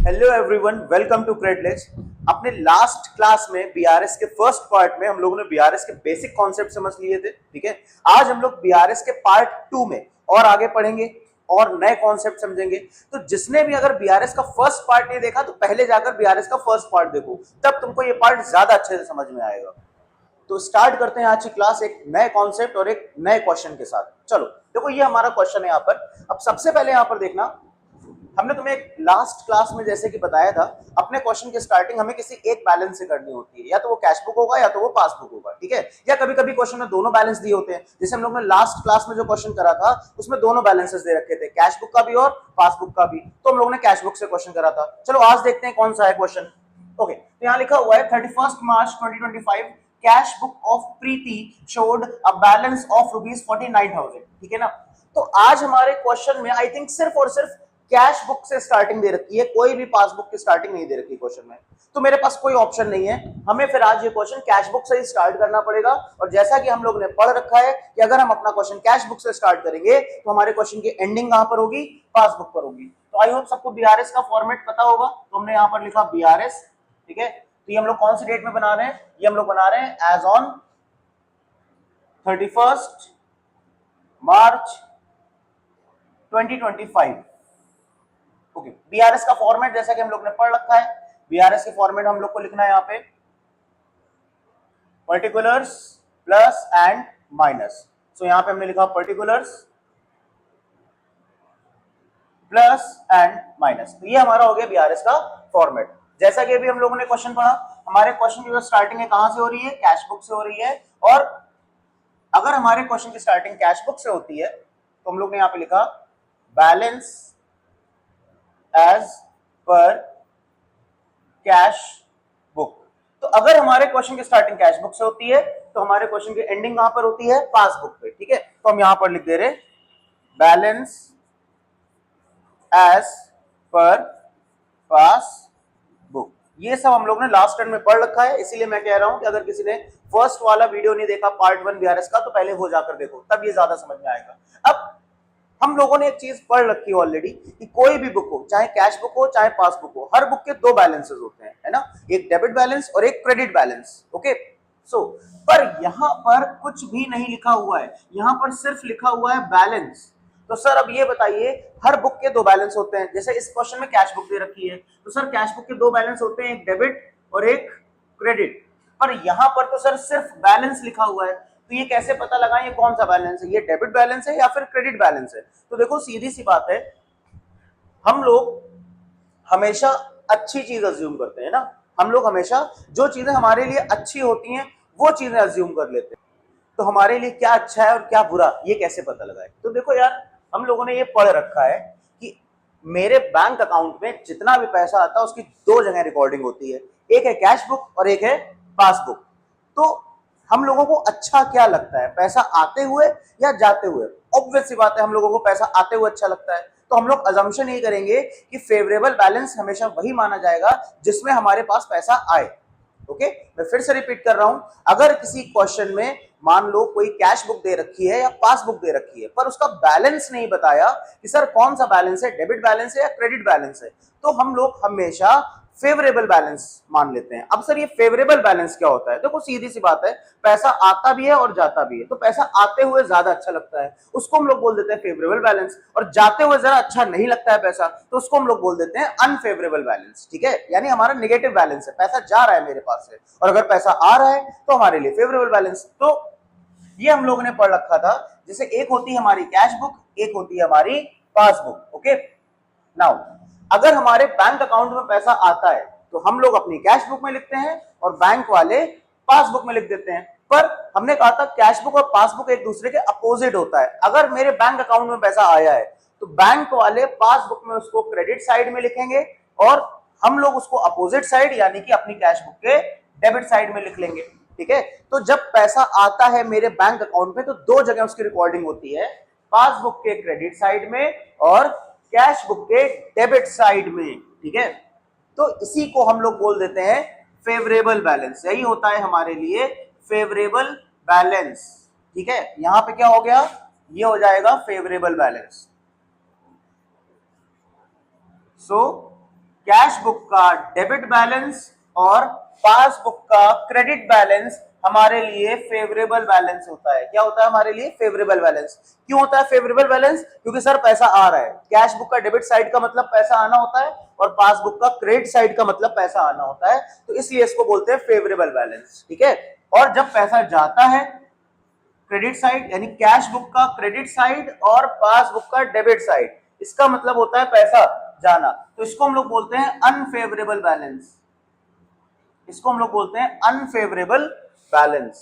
Hello everyone, welcome to Credless. अपने last class में BRS के फर्स्ट पार्ट में हम लोगों ने बीआरएस के बेसिक कॉन्सेप्ट समझ लिए थे। ठीक है, आज हम लोग बीआरएस के पार्ट 2 में और आगे पढ़ेंगे और नए कॉन्सेप्ट समझेंगे। तो जिसने भी अगर बीआरएस का फर्स्ट पार्ट नहीं देखा तो पहले जाकर बीआरएस का फर्स्ट पार्ट देखो, तब तुमको ये पार्ट ज्यादा अच्छे से समझ में आएगा। तो स्टार्ट करते हैं आज की क्लास एक नए कॉन्सेप्ट और एक नए क्वेश्चन के साथ। चलो देखो, ये हमारा क्वेश्चन है यहाँ पर। अब सबसे पहले यहाँ पर देखना, हमने तुम्हें एक लास्ट क्लास में जैसे कि बताया था, अपने क्वेश्चन की स्टार्टिंग हमें किसी एक बैलेंस से करनी होती है, या तो वो कैश बुक होगा या तो वो पासबुक होगा। ठीक है, या कभी कभी क्वेश्चन में दोनों बैलेंस दिए होते हैं। जैसे हम लोग ने लास्ट क्लास में जो क्वेश्चन करा था उसमें दोनों बैलेंसेस दे रखे थे, कैश बुक का भी और पासबुक का भी। तो हम लोग ने कैश बुक से क्वेश्चन करा था। चलो आज देखते हैं कौन सा है क्वेश्चन। ओके, तो यहाँ लिखा हुआ है 31 March 2025 cash book of Preeti showed a balance of ₹49,000। ठीक है ना। तो आज हमारे क्वेश्चन में आई थिंक सिर्फ और सिर्फ कैश बुक से स्टार्टिंग दे रखी है, कोई भी पासबुक की स्टार्टिंग नहीं दे रखी क्वेश्चन में। तो मेरे पास कोई ऑप्शन नहीं है, हमें फिर आज ये क्वेश्चन कैश बुक से ही स्टार्ट करना पड़ेगा। और जैसा कि हम लोग ने पढ़ रखा है कि अगर हम अपना क्वेश्चन कैश बुक से स्टार्ट करेंगे तो हमारे क्वेश्चन की एंडिंग कहां पर होगी? पासबुक पर होगी। तो आई होप सबको बीआरएस का फॉर्मेट पता होगा। तो हमने यहां पर लिखा बीआरएस। ठीक है, तो ये हम लोग कौन सी डेट में बना रहे हैं? ये हम लोग बना रहे हैं as on 31 March 2025। Okay, BRS का फॉर्मेट जैसा कि हम लोग ने पढ़ रखा है, बीआरएस के फॉर्मेट हम लोग को लिखना है यहाँ पे पर्टिकुलर्स प्लस एंड माइनस। सो यहाँ पे हमने लिखा पर्टिकुलर्स प्लस एंड माइनस। तो ये हमारा हो गया बीआरएस का फॉर्मेट। जैसा कि अभी हम लोगों ने क्वेश्चन पढ़ा, हमारे क्वेश्चन की जो स्टार्टिंग है कहां से हो रही है? कैश बुक से हो रही है। और अगर हमारे क्वेश्चन की स्टार्टिंग कैश बुक से होती है तो हम लोग ने यहाँ पे लिखा balance as per cash book. तो अगर हमारे क्वेश्चन की स्टार्टिंग कैश बुक से होती है तो हमारे क्वेश्चन की एंडिंग कहां पर होती है? पासबुक पे। ठीक है, तो हम यहां पर लिख दे रहे बैलेंस एज पर पासबुक। ये सब हम लोग ने लास्ट टर्म में पढ़ रखा है, इसीलिए मैं कह रहा हूं कि अगर किसी ने फर्स्ट वाला वीडियो नहीं देखा पार्ट 1 बीआरएस का, तो पहले वो जाकर देखो, तब ये ज्यादा समझ में आएगा। अब हम लोगों ने एक चीज पढ़ रखी है ऑलरेडी कि कोई भी बुक हो, चाहे कैश बुक हो चाहे पासबुक हो, हर बुक के दो बैलेंसेस होते हैं, है ना? एक डेबिट बैलेंस और एक क्रेडिट बैलेंस। ओके, सो पर यहां पर कुछ भी नहीं लिखा हुआ है, यहां पर सिर्फ लिखा हुआ है बैलेंस। तो सर अब ये बताइए, हर बुक के दो बैलेंस होते हैं, जैसे इस क्वेश्चन में कैश बुक दे रखी है, तो सर कैश बुक के दो बैलेंस होते हैं, एक डेबिट और एक क्रेडिट। पर यहां पर तो सर सिर्फ बैलेंस लिखा हुआ है, तो ये कैसे पता लगाएं ये कौन सा बैलेंस है? ये डेबिट बैलेंस है या फिर क्रेडिट बैलेंस है? तो देखो सीधी सी बात है, हम लोग हमेशा अच्छी चीज अज्यूम करते हैं ना। हम लोग हमेशा जो चीजें हमारे लिए अच्छी होती हैं वो चीजें अज्यूम कर लेते हैं। तो हमारे लिए क्या अच्छा है और क्या बुरा, ये कैसे पता लगाए? तो देखो यार, हम लोगों ने ये पढ़ रखा है कि मेरे बैंक अकाउंट में जितना भी पैसा आता है उसकी दो जगह रिकॉर्डिंग होती है, एक है कैश बुक और एक है पासबुक। तो हम लोगों को अच्छा क्या लगता है, पैसा आते हुए या जाते हुए? ऑब्वियस सी बात है, हम लोगों को पैसा आते हुए अच्छा लगता है। तो हम लोग अजम्पशन ये करेंगे कि फेवरेबल बैलेंस हमेशा वही माना जाएगा जिसमें हमारे पास पैसा आए। ओके, मैं फिर से रिपीट कर रहा हूं, अगर किसी क्वेश्चन में मान लो कोई कैश बुक दे रखी है या पासबुक दे रखी है, पर उसका बैलेंस नहीं बताया कि सर कौन सा बैलेंस है, डेबिट बैलेंस है या क्रेडिट बैलेंस है, तो हम लोग हमेशा फेवरेबल बैलेंस मान लेते हैं। अब सर ये फेवरेबल बैलेंस क्या होता है? देखो सीधी सी बात है, पैसा आता भी है और जाता भी है, तो पैसा आते हुए ज्यादा अच्छा लगता है, उसको हम लोग बोल देते हैं फेवरेबल बैलेंस। और जाते हुए जरा अच्छा नहीं लगता है पैसा, तो उसको हम लोग बोल देते हैं अनफेवरेबल बैलेंस। ठीक है, यानी हमारा नेगेटिव बैलेंस है, पैसा जा रहा है मेरे पास से, और अगर पैसा आ रहा है तो हमारे लिए फेवरेबल बैलेंस। तो ये हम लोगों ने पढ़ रखा था। जैसे एक होती है हमारी कैश बुक, एक होती है हमारी पासबुक। ओके, नाउ अगर हमारे बैंक अकाउंट में पैसा आता है तो हम लोग अपनी कैश बुक में लिखते हैं और बैंक वाले पासबुक में लिख देते हैं। पर हमने कहा था कैश बुक और पासबुक एक दूसरे के अपोजिट होता है। अगर मेरे बैंक अकाउंट में पैसा आया है तो बैंक वाले पासबुक में उसको क्रेडिट साइड में लिखेंगे और हम लोग उसको अपोजिट साइड यानी कि अपनी कैश बुक के डेबिट साइड में लिख लेंगे। ठीक है, तो जब पैसा आता है मेरे बैंक अकाउंट में तो दो जगह उसकी रिकॉर्डिंग होती है, पासबुक के क्रेडिट साइड में और कैश बुक के डेबिट साइड में। ठीक है, तो इसी को हम लोग बोल देते हैं फेवरेबल बैलेंस। यही होता है हमारे लिए फेवरेबल बैलेंस। ठीक है, यहां पे क्या हो गया? ये हो जाएगा favourable balance. So cash book का डेबिट बैलेंस और पासबुक का क्रेडिट बैलेंस हमारे लिए फेवरेबल बैलेंस होता है। क्या होता है हमारे लिए? Favourable balance. क्यों होता है फेवरेबल बैलेंस? क्योंकि सर पैसा आ रहा है। कैश बुक का डेबिट साइड का मतलब पैसा आना होता है और पासबुक का क्रेडिट साइड का मतलब पैसा आना होता है, तो इसलिए इसको बोलते हैं फेवरेबल बैलेंस। ठीक है। और जब पैसा जाता है क्रेडिट साइड यानी कैश बुक का क्रेडिट साइड और पासबुक का डेबिट साइड, इसका मतलब होता है पैसा जाना, तो इसको हम लोग बोलते हैं अनफेवरेबल बैलेंस। इसको हम लोग बोलते हैं अनफेवरेबल बैलेंस।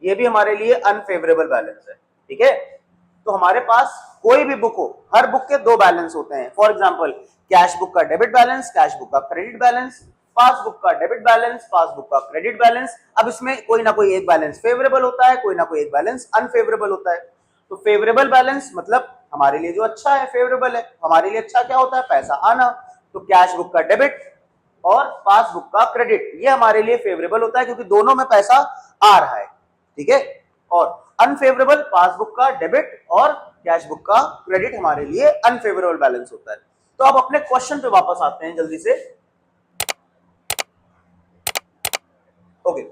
ये भी हमारे लिए अनफेवरेबल बैलेंस है। ठीक है। तो हमारे पास कोई भी बुक हो, हर बुक के दो बैलेंस होते हैं। फॉर एग्जांपल कैश बुक का डेबिट बैलेंस, कैश बुक का क्रेडिट बैलेंस, पासबुक का डेबिट बैलेंस, पासबुक का क्रेडिट बैलेंस। अब इसमें कोई ना कोई एक बैलेंस फेवरेबल होता है, कोई ना कोई एक बैलेंस अनफेवरेबल होता है। तो फेवरेबल बैलेंस मतलब हमारे लिए जो अच्छा है, फेवरेबल है। हमारे लिए अच्छा क्या होता है? पैसा आना। तो कैश बुक का डेबिट और पासबुक का क्रेडिट, ये हमारे लिए फेवरेबल होता है क्योंकि दोनों में पैसा आ रहा है। ठीक है। और अनफेवरेबल पासबुक का डेबिट और कैश बुक का क्रेडिट हमारे लिए अनफेवरेबल बैलेंस होता है। तो अब अपने क्वेश्चन पे वापस आते हैं जल्दी से। ओके,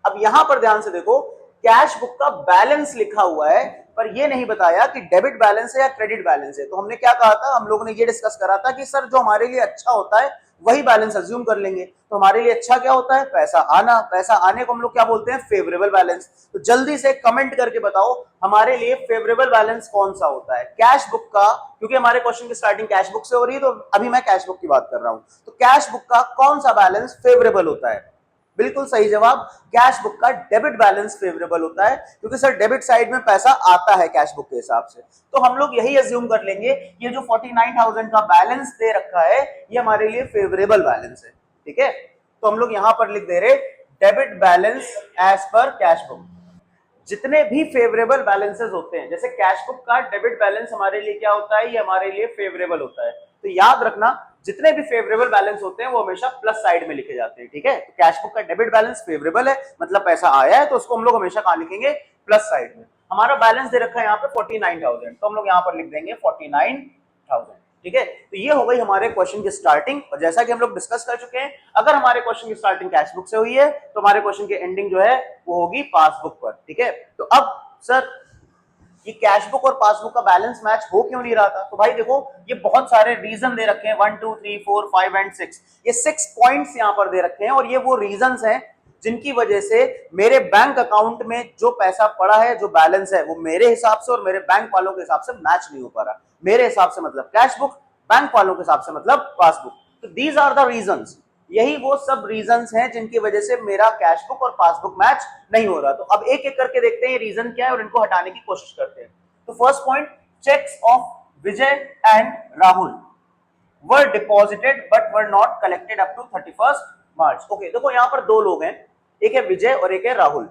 अब यहां पर ध्यान से देखो, कैश बुक का बैलेंस लिखा हुआ है पर ये नहीं बताया कि डेबिट बैलेंस है या क्रेडिट बैलेंस है। तो हमने क्या कहा था? हम लोगों ने ये डिस्कस करा था कि सर जो हमारे लिए अच्छा होता है वही बैलेंस अज्यूम कर लेंगे। तो हमारे लिए अच्छा क्या होता है? पैसा आना। पैसा आने को हम लोग क्या बोलते हैं? Favourable balance. तो जल्दी से कमेंट करके बताओ हमारे लिए फेवरेबल बैलेंस कौन सा होता है? कैश बुक का, क्योंकि हमारे क्वेश्चन की स्टार्टिंग कैश बुक से हो रही है तो अभी मैं कैश बुक की बात कर रहा हूं। तो कैश बुक का कौन सा बैलेंस फेवरेबल होता है? बिल्कुल सही जवाब, कैश बुक का डेबिट बैलेंस फेवरेबल होता है क्योंकि सर डेबिट साइड में पैसा आता है कैश बुक के हिसाब से। तो हम लोग यही अज्यूम कर लेंगे ये जो 49,000 का बैलेंस दे रखा है ये हमारे लिए फेवरेबल बैलेंस है। ठीक है। तो हम लोग यहां पर लिख दे रहे debit balance as per cash book. जितने भी फेवरेबल बैलेंसेस होते हैं, जैसे कैश बुक का डेबिट बैलेंस हमारे लिए क्या होता है? ये हमारे लिए फेवरेबल होता है। तो याद रखना जितने भी फेवरेबल बैलेंस होते हैं वो हमेशा प्लस साइड में लिखे जाते हैं। ठीक है। तो कैश बुक का डेबिट बैलेंस फेवरेबल है मतलब पैसा आया है, तो उसको हम लोग हमेशा कहां लिखेंगे? प्लस साइड में। हमारा बैलेंस दे रखा है यहाँ पे 49,000, तो हम लोग यहाँ पर लिख देंगे 49,000। ठीक है। तो ये हो गई हमारे क्वेश्चन की स्टार्टिंग। और जैसा कि हम लोग डिस्कस कर चुके हैं, अगर हमारे क्वेश्चन की स्टार्टिंग कैश बुक से हुई है तो हमारे क्वेश्चन की एंडिंग जो है वो होगी पासबुक पर। ठीक है। तो अब सर ये कैश बुक और पासबुक का बैलेंस मैच हो क्यों नहीं रहा था? तो भाई देखो ये बहुत सारे रीजन दे रखे हैं, 1 2 3 4 5 एंड 6, ये 6 पॉइंट्स यहां पर दे रखे हैं और ये वो रीजंस हैं जिनकी वजह से मेरे बैंक अकाउंट में जो पैसा पड़ा है, जो बैलेंस है, वो मेरे हिसाब से और मेरे बैंक वालों के हिसाब से मैच नहीं हो पा रहा। मेरे हिसाब से मतलब कैश बुक, बैंक वालों के हिसाब से मतलब पासबुक। तो दीज आर द रीजंस, यही वो सब रीजंस हैं जिनकी वजह से मेरा कैश बुक और पासबुक मैच नहीं हो रहा। तो अब एक एक करके देखते हैं ये रीजन क्या है और इनको हटाने की कोशिश करते हैं। तो first point, cheques of Vijay and Rahul were deposited but were not collected up to 31st March. Okay, देखो यहां पर दो लोग हैं, एक है विजय और एक है राहुल।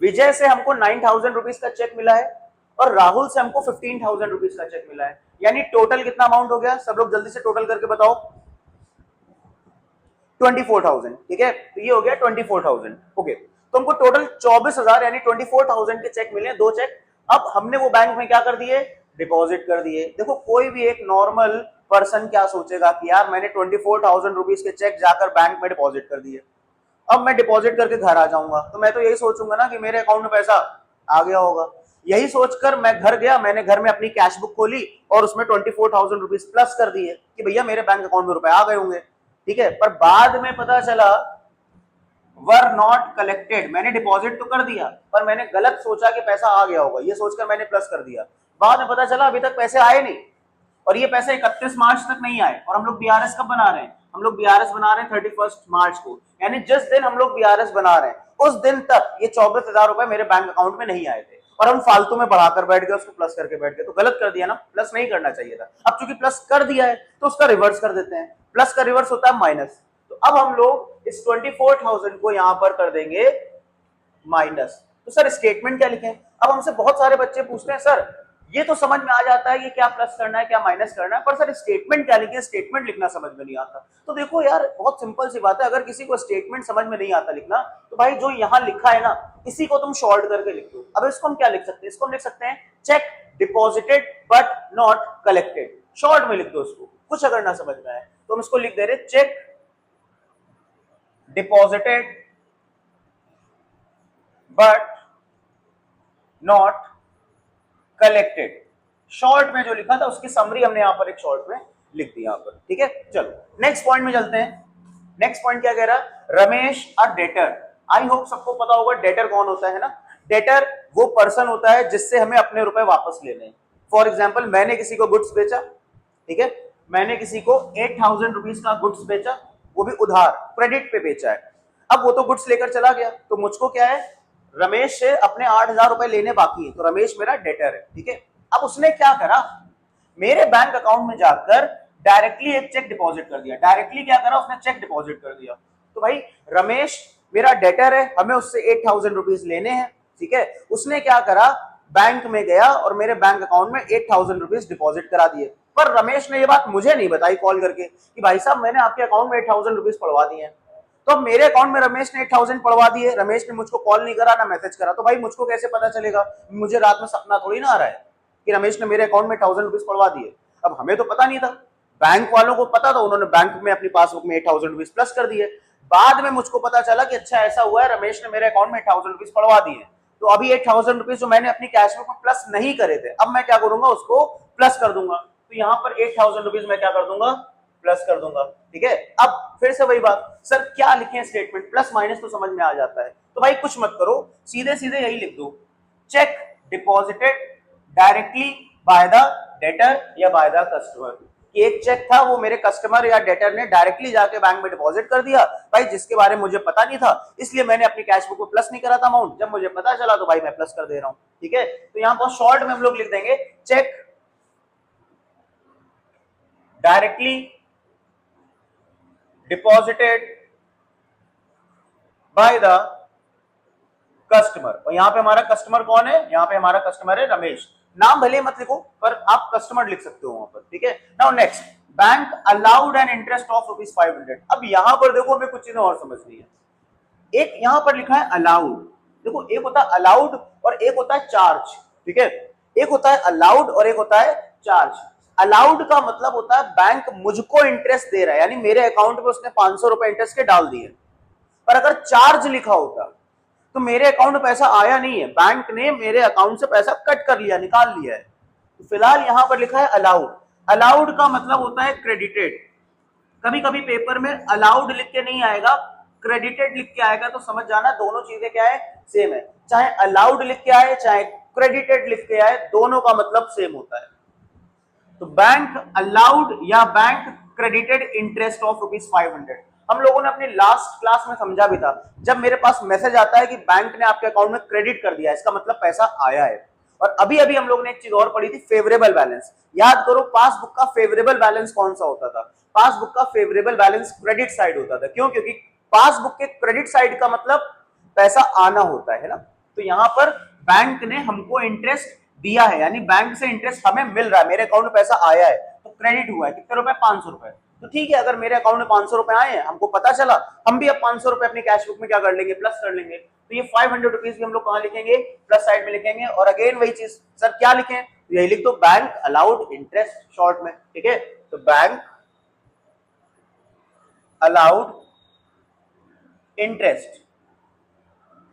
विजय से हमको 9,000 रुपीज का चेक मिला है और राहुल से हमको 15,000 रुपीज का चेक मिला है, यानी टोटल कितना अमाउंट हो गया? सब लोग जल्दी से टोटल करके बताओ। 24,000। ठीक है। तो ये हो गया 24,000। ओके, तो हमको टोटल 24,000 यानी 24,000 के चेक मिले, दो चेक। अब हमने वो बैंक में क्या कर दिए? डिपॉजिट कर दिए। देखो कोई भी एक नॉर्मल पर्सन क्या सोचेगा कि यार मैंने 24,000 रुपीज के चेक जाकर बैंक में डिपॉजिट कर दिए, अब मैं डिपॉजिट करके घर आ जाऊंगा तो मैं तो यही सोचूंगा ना कि मेरे अकाउंट में पैसा आ गया होगा। यही सोचकर मैं घर गया, मैंने घर में अपनी कैश बुक खोली और उसमें 24,000 रुपीज प्लस कर दिए कि भैया मेरे बैंक अकाउंट में रुपए आ गए होंगे। ठीक है। पर बाद में पता चला वर नॉट कलेक्टेड, मैंने डिपॉजिट तो कर दिया पर मैंने गलत सोचा कि पैसा आ गया होगा, ये सोचकर मैंने प्लस कर दिया। बाद में पता चला अभी तक पैसे आए नहीं और ये पैसे 31 मार्च तक नहीं आए। और हम लोग बीआरएस कब बना रहे हैं? हम लोग बीआरएस बना रहे हैं 31 मार्च को, यानी जिस दिन हम लोग बीआरएस बना रहे हैं उस दिन तक ये 24,000 रुपए मेरे बैंक अकाउंट में नहीं आए थे और हम फालतू में बढ़ाकर बैठ गए, उसको प्लस करके बैठ गए, तो गलत कर दिया ना, प्लस नहीं करना चाहिए था। अब चूंकि प्लस कर दिया है तो उसका रिवर्स कर देते हैं, प्लस का रिवर्स होता है माइनस। तो अब हम लोग इस 24,000 को यहां पर कर देंगे माइनस। तो सर स्टेटमेंट क्या लिखें? अब हमसे बहुत सारे बच्चे पूछते हैं सर ये तो समझ में आ जाता है कि क्या प्लस करना है क्या माइनस करना है, पर सर स्टेटमेंट क्या लिखें? स्टेटमेंट लिखना समझ में नहीं आता। तो देखो यार बहुत सिंपल सी बात है, अगर किसी को स्टेटमेंट समझ में नहीं आता लिखना तो भाई जो यहां लिखा है ना इसी को तुम शॉर्ट करके लिख दो। अब इसको हम क्या लिख सकते हैं? इसको हम लिख सकते हैं check deposited but not collected. Short में लिख दो उसको, कुछ अगर ना समझ में आए तो हम इसको लिख दे रहे check deposited but not collected. Short में जो लिखा था उसकी समरी हमने यहां पर एक शॉर्ट में लिख दी यहां पर, ठीक है। चलो नेक्स्ट पॉइंट में चलते हैं। नेक्स्ट पॉइंट क्या कह रहा है, रमेश अ डेटर। आई होप सबको पता होगा डेटर कौन होता है ना। डेटर वो पर्सन होता है जिससे हमें अपने रुपए वापस लेने हैं। फॉर एग्जाम्पल मैंने किसी को गुड्स बेचा, ठीक है, मैंने किसी को 8000 रुपीज का गुड्स बेचा, वो भी उधार क्रेडिट पे बेचा है। अब वो तो गुड्स लेकर चला गया, तो मुझको क्या है, रमेश से अपने 8000 रुपए लेने बाकी है, तो रमेश मेरा डेटर है, ठीक है। अब उसने क्या करा, मेरे बैंक अकाउंट में जाकर डायरेक्टली एक चेक डिपॉजिट कर दिया। डायरेक्टली क्या करा, उसने चेक डिपॉजिट कर दिया। तो भाई रमेश मेरा डेटर है, हमें उससे 8000 रुपीज लेने हैं, ठीक है। उसने क्या करा, बैंक में गया और मेरे बैंक अकाउंट में 8000 रुपीज डिपॉजिट करा दिए। पर रमेश ने ये बात मुझे नहीं बताई कॉल करके कि भाई साहब मैंने आपके अकाउंट में 8000 रुपीज पड़वा दिए हैं। तो अब मेरे अकाउंट में रमेश ने 8000 पड़वा दिए, रमेश ने मुझको कॉल नहीं करा ना मैसेज करा, तो भाई मुझको कैसे पता चलेगा, मुझे रात में सपना थोड़ी ना आ रहा है कि रमेश ने मेरे अकाउंट में 1000 रुपीज पड़वा दिए। अब हमें तो पता नहीं था, बैंक वालों को पता था, उन्होंने बैंक में अपनी पासबुक में 8000 रुपीज प्लस कर दिए। बाद में मुझको पता चला कि अच्छा ऐसा हुआ है, रमेश ने मेरे अकाउंट में 8000 रुपीज पड़वा दिए। तो अभी 8000 रुपीज जो मैंने अपनी कैशबुक में प्लस नहीं करे थे, अब मैं क्या करूंगा, उसको प्लस कर दूंगा। तो यहां पर 8000 रुपीज मैं क्या कर दूंगा, प्लस कर दूंगा, ठीक है। अब फिर से वही बात, सर क्या लिखे स्टेटमेंट, प्लस माइनस तो समझ में आ जाता है, तो भाई कुछ मत करो, सीधे सीधे यही लिख दो, check deposited directly by the debtor या बाय द कस्टमर। एक चेक था वो मेरे कस्टमर या डेटर ने डायरेक्टली जाके बैंक में डिपॉजिट कर दिया, भाई जिसके बारे में मुझे पता नहीं था, इसलिए मैंने अपनी कैश बुक में प्लस नहीं करा था अमाउंट, जब मुझे पता चला तो भाई मैं प्लस कर दे रहा हूं, ठीक है। तो यहां पर शॉर्ट में हम लोग लिख देंगे cheque directly deposited by the customer. और यहां पे हमारा कस्टमर कौन है, यहां पे हमारा कस्टमर है रमेश। नाम भले मत लिखो पर आप कस्टमर लिख सकते हो वहां पर, ठीक है। Now next, bank allowed an interest of ₹500। अब यहां पर देखो हमें कुछ चीजें और समझनी है। एक यहां पर लिखा है अलाउड, देखो एक होता है अलाउड और एक होता है चार्ज, ठीक है। एक होता है अलाउड और एक होता है चार्ज। अलाउड का मतलब होता है बैंक मुझको इंटरेस्ट दे रहा है, यानी मेरे अकाउंट में उसने 500 रुपए इंटरेस्ट के डाल दिए। पर अगर चार्ज लिखा होता तो मेरे अकाउंट में पैसा आया नहीं है, बैंक ने मेरे अकाउंट से पैसा कट कर लिया, निकाल लिया है। तो फिलहाल यहां पर लिखा है अलाउड। अलाउड का मतलब होता है क्रेडिटेड। कभी कभी पेपर में अलाउड लिख के नहीं आएगा, क्रेडिटेड लिख के आएगा, तो समझ जाना दोनों चीजें क्या है, सेम है। चाहे अलाउड लिख के आए चाहे क्रेडिटेड लिख के आए, दोनों का मतलब सेम होता है। तो बैंक अलाउड या बैंक क्रेडिटेड इंटरेस्ट ऑफ ₹500। हम लोगों ने अपनी लास्ट क्लास में समझा भी था, जब मेरे पास मैसेज आता है कि बैंक ने आपके अकाउंट में क्रेडिट कर दिया, इसका मतलब पैसा आया है। और अभी अभी हम लोगों ने एक चीज और पढ़ी थी, फेवरेबल बैलेंस। याद करो पासबुक का फेवरेबल बैलेंस कौन सा होता था, पासबुक का फेवरेबल बैलेंस क्रेडिट साइड होता था। क्यों, क्योंकि पासबुक के क्रेडिट साइड का मतलब पैसा आना होता है ना। तो यहां पर बैंक ने हमको इंटरेस्ट दिया है, यानी बैंक से इंटरेस्ट हमें मिल रहा है, मेरे अकाउंट में पैसा आया है, तो क्रेडिट हुआ है। कितने रुपए, 500 रुपए। तो ठीक है, अगर मेरे अकाउंट में 500 रुपए आए हैं, हमको पता चला, हम भी अब 500 रुपए अपनी कैश बुक में क्या कर लेंगे, प्लस कर लेंगे। तो ये 500 रुपीज भी हम लोग कहां लिखेंगे, प्लस साइड में लिखेंगे। और अगेन वही चीज, सर क्या लिखें, तो यही लिख दो, बैंक अलाउड इंटरेस्ट शॉर्ट में, ठीक है। तो bank allowed interest,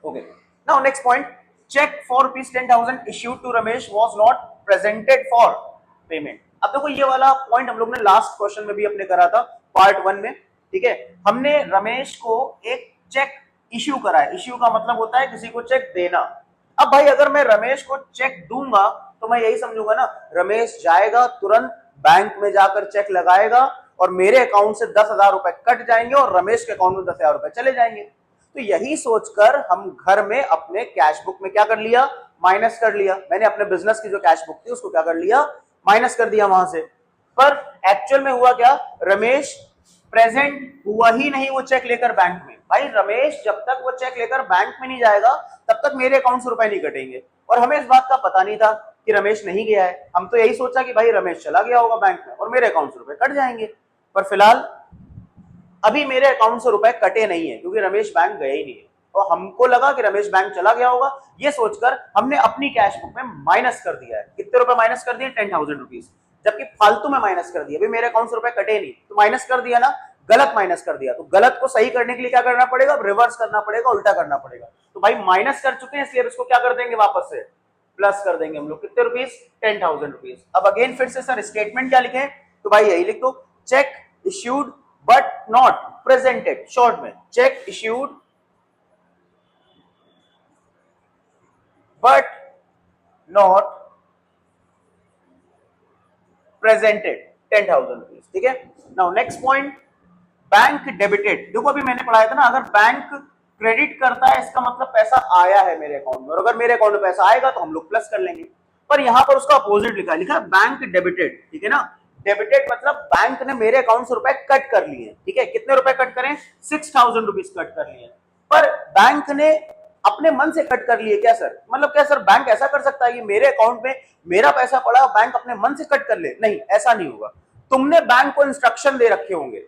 okay. Now next point, cheque for ₹10,000 issued to Ramesh was not presented for payment। अब देखो ये वाला पॉइंट हम लोग ने लास्ट क्वेश्चन में भी अपने करा था पार्ट 1 में, ठीक है। हमने रमेश को एक चेक इश्यू करा है, इश्यू का मतलब होता है किसी को चेक देना। अब भाई अगर मैं रमेश को चेक दूंगा तो मैं यही समझूंगा ना, रमेश जाएगा तुरंत बैंक में जाकर चेक लगाएगा और मेरे अकाउंट से 10,000 रुपए कट जाएंगे और रमेश के अकाउंट में 10,000 रुपए चले जाएंगे। तो यही सोचकर हम घर में अपने कैश बुक में क्या कर लिया, माइनस कर लिया। मैंने अपने बिजनेस की जो कैश बुक थी उसको क्या कर लिया, माइनस कर दिया वहां से। पर एक्चुअल में हुआ क्या, रमेश प्रेजेंट हुआ ही नहीं वो चेक लेकर बैंक में। भाई रमेश जब तक वो चेक लेकर बैंक में नहीं जाएगा तब तक मेरे अकाउंट से रुपए नहीं कटेंगे। और हमें इस बात का पता नहीं था कि रमेश नहीं गया है, हम तो यही सोचा कि भाई रमेश चला गया होगा बैंक में और मेरे अकाउंट से रुपए कट जाएंगे। पर फिलहाल अभी मेरे अकाउंट से रुपए कटे नहीं है क्योंकि रमेश बैंक गया ही नहीं है। तो हमको लगा कि रमेश बैंक चला गया होगा, ये सोचकर हमने अपनी कैश बुक में माइनस कर दिया है। कितने रुपए माइनस कर दिए, 10,000 रुपीज। जबकि फालतू में माइनस कर दिया, भाई मेरे अकाउंट से रुपए कटे नहीं तो माइनस कर दिया ना, गलत माइनस कर दिया, तो गलत को सही करने के लिए क्या करना पड़ेगा, रिवर्स करना पड़ेगा, उल्टा करना पड़ेगा। तो भाई माइनस कर चुके हैं इसलिए इसको क्या कर देंगे, वापस से प्लस कर देंगे हम लोग, कितने रुपीस, 10,000 रुपीज। अब अगेन फिर से सर स्टेटमेंट क्या लिखे, तो भाई यही लिख दो, cheque issued but not presented, short में cheque issued but not presented 10,000 rupees, ठीक है। Now next point, bank debited. देखो अभी मैंने पढ़ाया था ना, अगर बैंक क्रेडिट करता है इसका मतलब पैसा आया है मेरे अकाउंट में, और अगर मेरे अकाउंट में पैसा आएगा तो हम लोग प्लस कर लेंगे। पर यहां पर उसका अपोजिट लिखा है, लिखा है बैंक डेबिटेड, ठीक है ना। डेबिटेड मतलब बैंक ने मेरे अकाउंट से रुपए कट कर लिए, ठीक है। कितने रुपए कट करें, 6,000 रुपीज कट कर लिए। पर बैंक ने अपने मन से कट कर लिए क्या सर, मतलब क्या सर बैंक ऐसा कर सकता है कि मेरे अकाउंट में मेरा पैसा पड़ा बैंक अपने मन से कट कर ले, नहीं ऐसा नहीं होगा। तुमने बैंक को इंस्ट्रक्शन दे रखे होंगे,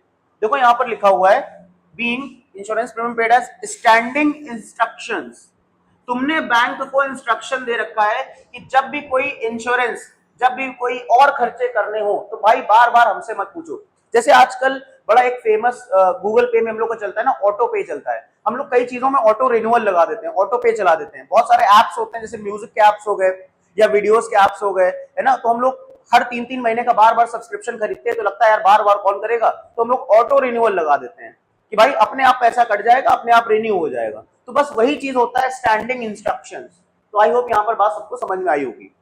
देखो यहां पर लिखा हुआ है being insurance premium paid as standing instructions. तुमने बैंक को इंस्ट्रक्शन दे रखा है कि जब भी कोई इंश्योरेंस, जब भी कोई और खर्चे करने हो तो भाई बार बार हमसे मत पूछो। जैसे आजकल बड़ा एक फेमस गूगल पे में हम लोग को चलता है ना, ऑटो पे चलता है। हम लोग कई चीजों में ऑटो रिन्यूअल लगा देते हैं, ऑटो पे चला देते हैं। बहुत सारे एप्स होते हैं, जैसे म्यूजिक के एप्स हो गए या वीडियोस के एप्स हो गए, है ना। तो हम लोग हर 3-3 महीने का बार बार सब्सक्रिप्शन खरीदते हैं, तो लगता है यार बार बार कौन करेगा, तो हम लोग ऑटो रिन्यूअल लगा देते हैं कि भाई अपने आप पैसा कट जाएगा, अपने आप रिन्यू हो जाएगा। तो बस वही चीज होता है स्टैंडिंग इंस्ट्रक्शंस। तो आई होप यहां पर बात सबको समझ में आई होगी।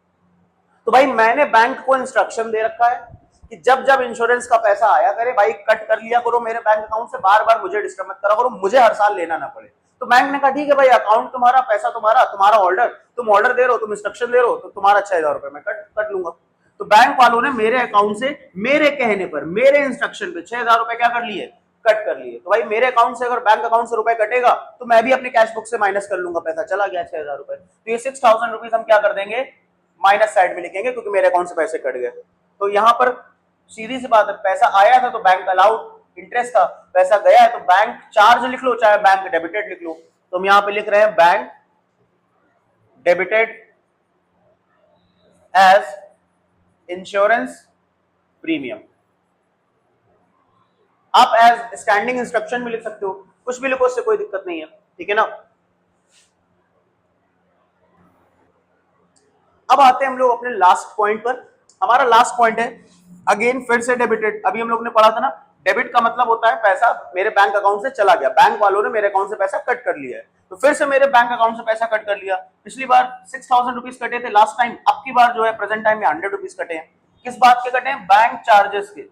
तो भाई मैंने बैंक को इंस्ट्रक्शन दे रखा है कि जब जब इंश्योरेंस का पैसा आया करे भाई कट कर लिया करो मेरे बैंक अकाउंट से, बार बार मुझे डिस्टर्ब मत करा करो, मुझे हर साल लेना ना पड़े। तो बैंक ने कहा ठीक है भाई, अकाउंट तुम्हारा, पैसा तुम्हारा, तुम्हारा ऑर्डर, तुम ऑर्डर दे रहे हो, तुम इंस्ट्रक्शन दे रहे हो, तो तुम्हारा 6,000 रुपए मैं कट लूंगा। तो बैंक वालों ने मेरे अकाउंट से मेरे कहने पर, मेरे इंस्ट्रक्शन पे 6,000 रुपए क्या कर लिए, कट कर लिए। तो भाई मेरे अकाउंट से अगर बैंक अकाउंट से रुपए कटेगा तो मैं भी अपने कैश बुक से माइनस कर लूंगा, पैसा चला गया 6,000 रुपए। तो ये 6,000 रुपीज हम क्या कर देंगे, माइनस साइड में लिखेंगे, क्योंकि मेरे अकाउंट से पैसे कट गए। तो यहां पर सीधी सी बात है, पैसा आया था तो बैंक अलाउड इंटरेस्ट था, पैसा गया है तो बैंक चार्ज लिख लो, चाहे बैंक डेबिटेड लिख लो। तो हम यहां पे लिख रहे हैं bank debited as insurance premium. आप एज स्टैंडिंग इंस्ट्रक्शन भी लिख सकते हो, कुछ भी लिखो, उससे कोई दिक्कत नहीं है, ठीक है ना। अब आते हैं हम लोग अपने लास्ट पॉइंट पर। हमारा लास्ट पॉइंट है अगेन फिर से डेबिटेड। अभी हम लोग ने पढ़ा था ना, डेबिट का मतलब होता है पैसा मेरे बैंक अकाउंट से चला गया, बैंक वालों ने मेरे अकाउंट से पैसा कट कर लिया है। तो फिर से मेरे बैंक अकाउंट से पैसा कट कर लिया। पिछली बार 6,000 रुपीज कटे थे लास्ट टाइम, अब की बार जो है प्रेजेंट टाइम में 100 रुपीज कटे हैं। किस बात के कटे हैं, बैंक चार्जेस के।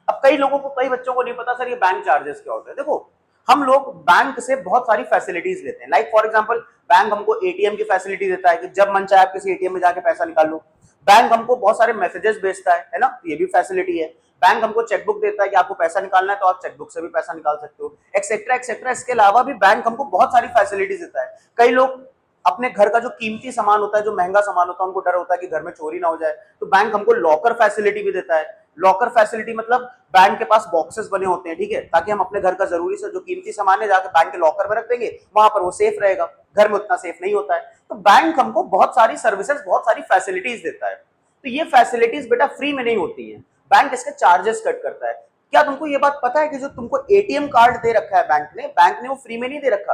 अब कई लोगों को, कई बच्चों को नहीं पता सर ये बैंक चार्जेस क्या होता है। देखो हम लोग बैंक से बहुत सारी फैसिलिटीज लेते हैं, लाइक फॉर एग्जांपल बैंक हमको एटीएम की फैसिलिटी देता है कि जब मन चाहे आप किसी एटीएम में जाके पैसा निकाल लो। बैंक हमको बहुत सारे मैसेजेस भेजता है ना, ये भी फैसिलिटी है। बैंक हमको चेकबुक देता है कि आपको पैसा निकालना है तो आप चेकबुक से भी पैसा निकाल सकते हो, एक्सेट्रा एक्सेट्रा। इसके अलावा भी बैंक हमको बहुत सारी फैसिलिटीज देता है। कई लोग अपने घर का जो कीमती सामान होता है, जो महंगा सामान होता है, उनको डर होता है कि घर में चोरी ना हो जाए, तो बैंक हमको लॉकर फैसिलिटी भी देता है। लॉकर फैसिलिटी मतलब बैंक के पास बॉक्सेस बने होते हैं, ठीक है, ताकि हम अपने घर का जरूरी से जो कीमती सामान है जाकर बैंक के लॉकर में रख देंगे, वहां पर वो सेफ रहेगा। घर में उतना सेफ नहीं होता है। तो बैंक हमको बहुत सारी सर्विसेज, बहुत सारी फैसिलिटीज देता है। तो ये फैसिलिटीज बेटा फ्री में नहीं होती है, बैंक इसके चार्जेस कट करता है। क्या तुमको ये बात पता है कि जो तुमको एटीएम कार्ड दे रखा है बैंक ने वो फ्री में नहीं दे रखा।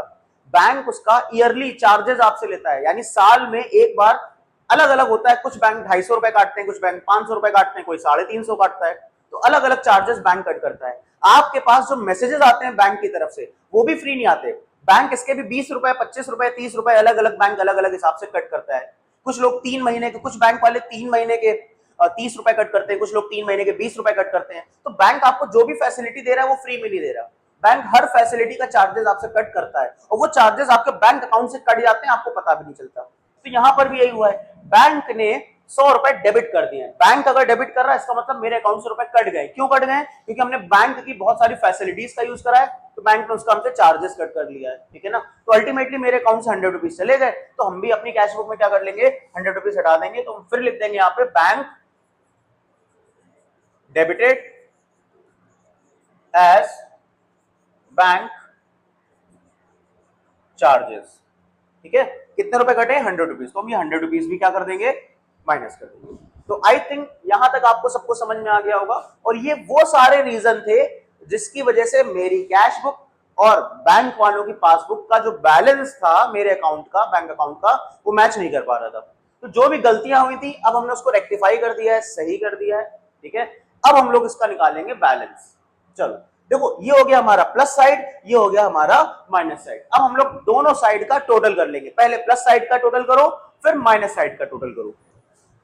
बैंक उसका ईयरली चार्जेस आपसे लेता है, यानी साल में एक बार अलग अलग होता है। कुछ बैंक 250 रुपए काटते हैं, कुछ बैंक 500 रुपए काटते हैं, कोई 350 काटता है। तो अलग अलग चार्जेस बैंक कट करता है। आपके पास जो मैसेजेस आते हैं बैंक की तरफ से वो भी फ्री नहीं आते। बैंक इसके भी 20 रुपए, 25 रुपए, 30 रुपए अलग अलग बैंक अलग अलग हिसाब से कट करता है। कुछ लोग 3 महीने के, कुछ बैंक वाले 3 महीने के 30 रुपए कट करते हैं, कुछ लोग 3 महीने के 20 रुपए कट करते हैं। तो बैंक आपको जो भी फैसिलिटी दे रहा है वो फ्री में नहीं दे रहा। बैंक हर फैसिलिटी का चार्जेस आपसे कट करता है, और वो चार्जेस आपके बैंक अकाउंट से कट जाते हैं, आपको पता भी नहीं चलता। तो यहां पर भी यही हुआ है, बैंक ने 100 रुपए डेबिट कर दिए। बैंक अगर डेबिट कर रहा है इसका मतलब मेरे अकाउंट से रुपए कट गए। क्यों कट गए, क्योंकि हमने बैंक की बहुत सारी फैसिलिटीज का यूज करा है, तो बैंक ने उसका हमसे चार्जेस कट कर लिया है, ठीक है ना। तो अल्टीमेटली मेरे अकाउंट से 100 रुपीज चले गए, तो हम भी अपनी कैश बुक में क्या कर लेंगे, 100 रुपीज हटा देंगे। तो फिर लिख देंगे यहाँ पे bank debited as bank charges, ठीक है। कितने रुपए कटे, 100 रुपीज। तो हम ये 100 रुपीज भी क्या कर देंगे, माइनस कर देंगे। तो आई थिंक यहां तक आपको सबको समझ में आ गया होगा। और ये वो सारे रीजन थे जिसकी वजह से मेरी कैश बुक और बैंक वालों की पासबुक का जो बैलेंस था मेरे अकाउंट का, बैंक अकाउंट का, वो मैच नहीं कर पा रहा था। तो जो भी गलतियां हुई थी अब हमने उसको रेक्टिफाई कर दिया है, सही कर दिया है, ठीक है। अब हम लोग इसका निकालेंगे बैलेंस। चलो देखो, ये हो गया हमारा प्लस साइड, ये हो गया हमारा माइनस साइड। अब हम लोग दोनों साइड का टोटल कर लेंगे। पहले प्लस साइड का टोटल करो, फिर माइनस साइड का टोटल करो।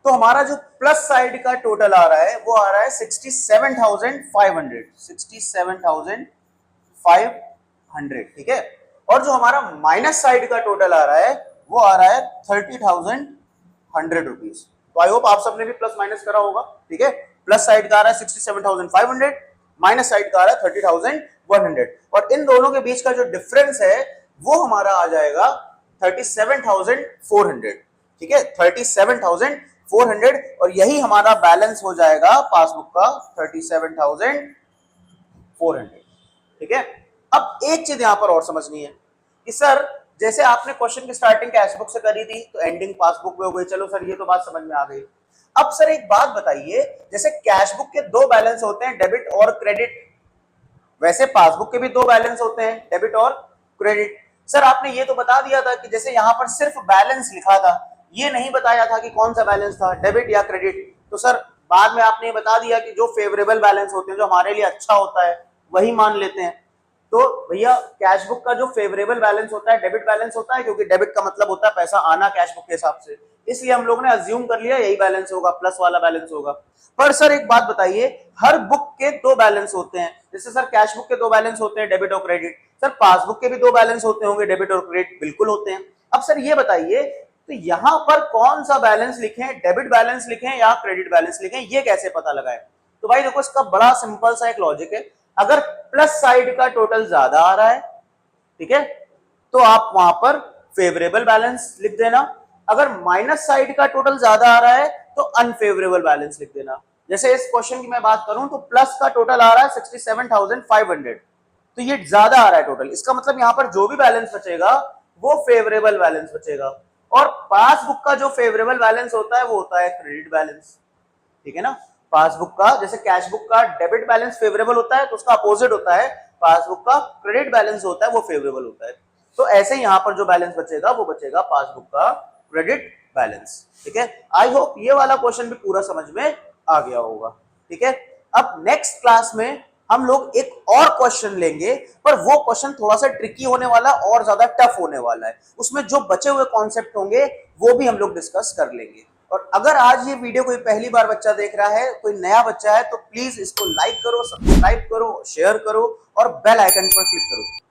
तो हमारा जो प्लस साइड का टोटल आ रहा है वो आ रहा है 67,500, 67,500, ठीक है। और जो हमारा माइनस साइड का टोटल आ रहा है वो आ रहा है 30,100 रुपीज। तो आई होप आप सबने भी प्लस माइनस करा होगा, ठीक है। प्लस साइड का आ रहा है 67,500, माइनस साइड का आ रहा है 30,100, और इन दोनों के बीच का जो डिफरेंस है वो हमारा आ जाएगा 37,400, ठीक है, 37,400, और यही हमारा बैलेंस हो जाएगा पासबुक का 37,400, ठीक है। अब एक चीज यहां पर और समझनी है कि सर जैसे आपने क्वेश्चन की स्टार्टिंग कैश बुक से करी थी तो एंडिंग पासबुक में हो गई, चलो सर ये तो बात समझ में आ गई। अब सर एक बात बताइए, जैसे कैश बुक के दो बैलेंस होते हैं, डेबिट और क्रेडिट, वैसे पासबुक के भी दो बैलेंस होते हैं, डेबिट और क्रेडिट। सर आपने ये तो बता दिया था कि जैसे यहां पर सिर्फ बैलेंस लिखा था, ये नहीं बताया था कि कौन सा बैलेंस था, डेबिट या क्रेडिट। तो सर बाद में आपने बता दिया कि जो फेवरेबल बैलेंस होते हैं, जो हमारे लिए अच्छा होता है, वही मान लेते हैं। तो भैया कैश बुक का जो फेवरेबल बैलेंस होता है डेबिट बैलेंस होता है, क्योंकि डेबिट का मतलब होता है पैसा आना कैश बुक के हिसाब से, इसलिए हम लोग ने अज्यूम कर लिया यही बैलेंस होगा, प्लस वाला बैलेंस होगा। पर सर एक बात बताइए, हर बुक के दो बैलेंस होते हैं, जैसे सर कैश बुक के दो बैलेंस होते हैं, डेबिट और क्रेडिट, सर पासबुक के भी दो बैलेंस होते होंगे, डेबिट और क्रेडिट, बिल्कुल होते हैं। अब सर ये बताइए, तो यहां पर कौन सा बैलेंस लिखें, डेबिट बैलेंस लिखें या क्रेडिट बैलेंस लिखें, ये कैसे पता लगाए? तो भाई देखो, इसका बड़ा सिंपल सा एक लॉजिक है। अगर प्लस साइड का टोटल ज्यादा आ रहा है, ठीक है, तो आप वहां पर फेवरेबल बैलेंस लिख देना। अगर माइनस साइड का टोटल ज्यादा आ रहा है तो अनफेवरेबल बैलेंस लिख देना। जैसे इस क्वेश्चन की मैं बात करूं तो प्लस का टोटल आ रहा है 67,500, तो ये ज्यादा आ रहा है टोटल, इसका मतलब यहां पर जो भी बैलेंस बचेगा वो फेवरेबल बैलेंस बचेगा। और पासबुक का जो फेवरेबल बैलेंस होता है वो होता है क्रेडिट बैलेंस, ठीक है ना। पासबुक का, जैसे कैश बुक का डेबिट बैलेंस फेवरेबल होता है तो उसका अपोजिट होता है पासबुक का क्रेडिट बैलेंस होता है, वो फेवरेबल होता है। तो ऐसे यहां पर जो बैलेंस बचेगा वो बचेगा पासबुक का क्रेडिट बैलेंस, ठीक है। आई होप ये वाला क्वेश्चन भी पूरा समझ में आ गया होगा, ठीक है। अब नेक्स्ट क्लास में हम लोग एक और क्वेश्चन लेंगे, पर वो क्वेश्चन थोड़ा सा ट्रिकी होने वाला और ज्यादा टफ होने वाला है, उसमें जो बचे हुए कॉन्सेप्ट होंगे वो भी हम लोग डिस्कस कर लेंगे। और अगर आज ये वीडियो कोई पहली बार बच्चा देख रहा है, कोई नया बच्चा है, तो प्लीज इसको लाइक करो, सब्सक्राइब करो, शेयर करो और बेल आइकन पर क्लिक करो।